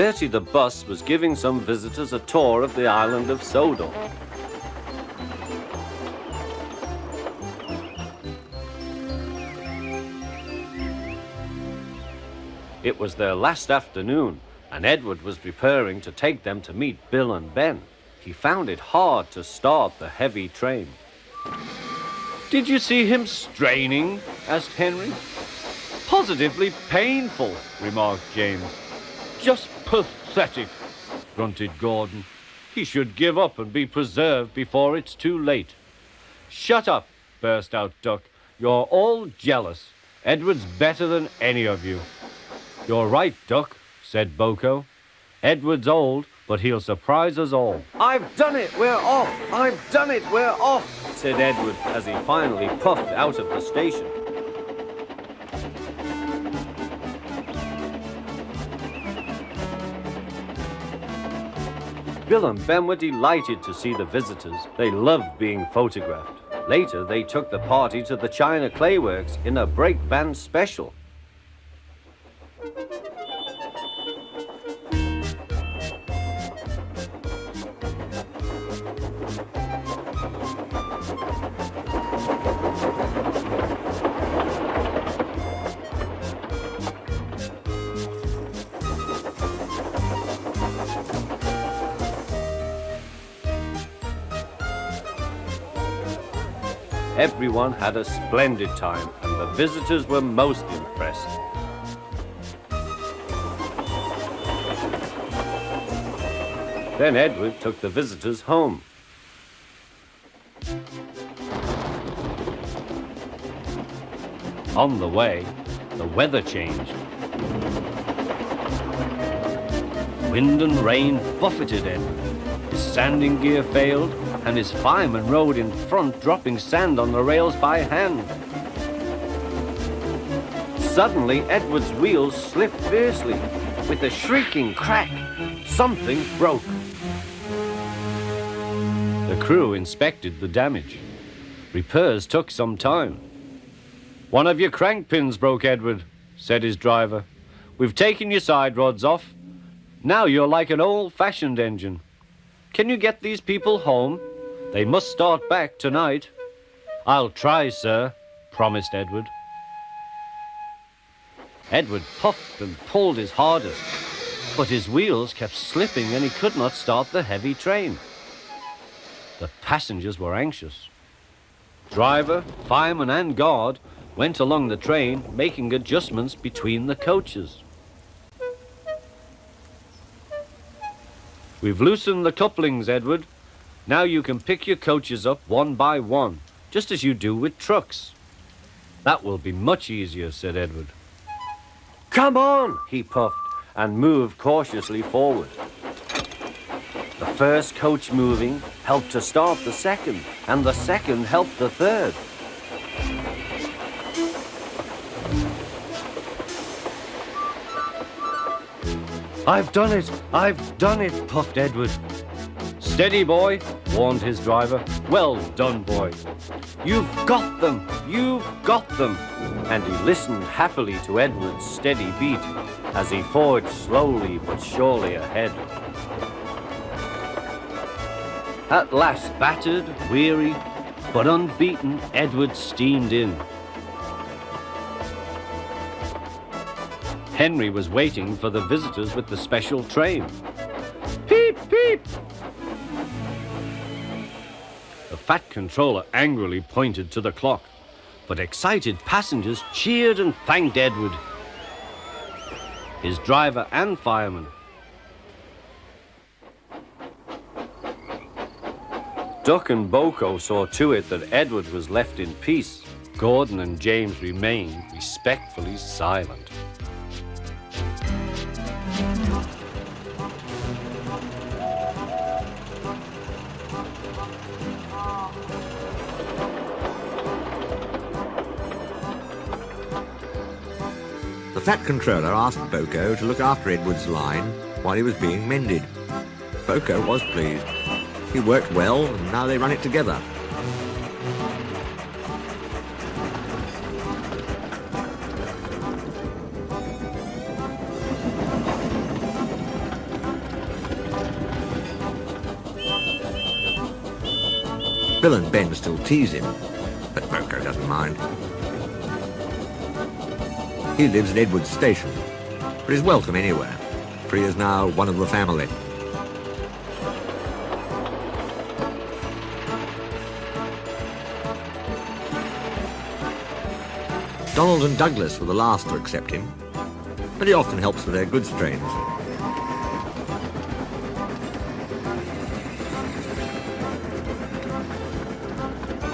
Bertie the bus was giving some visitors a tour of the island of Sodor. It was their last afternoon, and Edward was preparing to take them to meet Bill and Ben. He found it hard to start the heavy train. "Did you see him straining?" asked Henry. "Positively painful," remarked James. "Just pathetic," grunted Gordon. "He should give up and be preserved before it's too late." "Shut up," burst out Duck. "You're all jealous. Edward's better than any of you." "You're right, Duck," said Boko. "Edward's old, but he'll surprise us all." "I've done it, we're off! I've done it, we're off!" said Edward as he finally puffed out of the station. Bill and Ben were delighted to see the visitors. They loved being photographed. Later, they took the party to the China Clay Works in a brake van special. Everyone had a splendid time, and the visitors were most impressed. Then Edward took the visitors home. On the way, the weather changed. Wind and rain buffeted Edward. His sanding gear failed, and his fireman rode in front, dropping sand on the rails by hand. Suddenly, Edward's wheels slipped fiercely. With a shrieking crack, something broke. The crew inspected the damage. Repairs took some time. "One of your crank pins broke, Edward," said his driver. "We've taken your side rods off. Now you're like an old-fashioned engine. Can you get these people home? They must start back tonight." "I'll try, sir," promised Edward. Edward puffed and pulled his hardest, but his wheels kept slipping and he could not start the heavy train. The passengers were anxious. Driver, fireman and guard went along the train, making adjustments between the coaches. "We've loosened the couplings, Edward. Now you can pick your coaches up one by one, just as you do with trucks." "That will be much easier," said Edward. "Come on," he puffed, and moved cautiously forward. The first coach moving helped to start the second, and the second helped the third. "I've done it, puffed Edward. "Steady, boy," warned his driver. "Well done, boy. You've got them, you've got them." And he listened happily to Edward's steady beat as he forged slowly but surely ahead. At last, battered, weary, but unbeaten, Edward steamed in. Henry was waiting for the visitors with the special train. "Peep, peep!" The fat controller angrily pointed to the clock, but excited passengers cheered and thanked Edward, his driver and fireman. Duck and Boko saw to it that Edward was left in peace. Gordon and James remained respectfully silent. The Fat Controller asked Boko to look after Edward's line while he was being mended. Boko was pleased. He worked well, and now they run it together. Bill and Ben still tease him, but Boko doesn't mind. He lives at Edward's station, but is welcome anywhere, for he is now one of the family. Donald and Douglas were the last to accept him, but he often helps with their goods trains.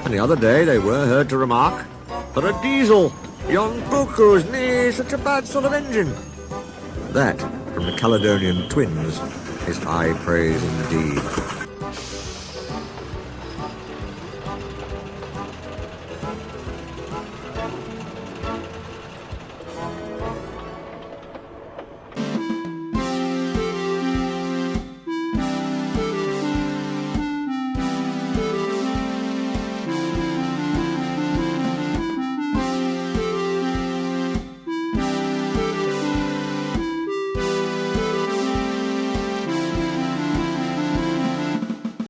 And the other day they were heard to remark, "For a diesel, yon Boko's nae such a bad sort of engine." That, from the Caledonian twins, is high praise indeed.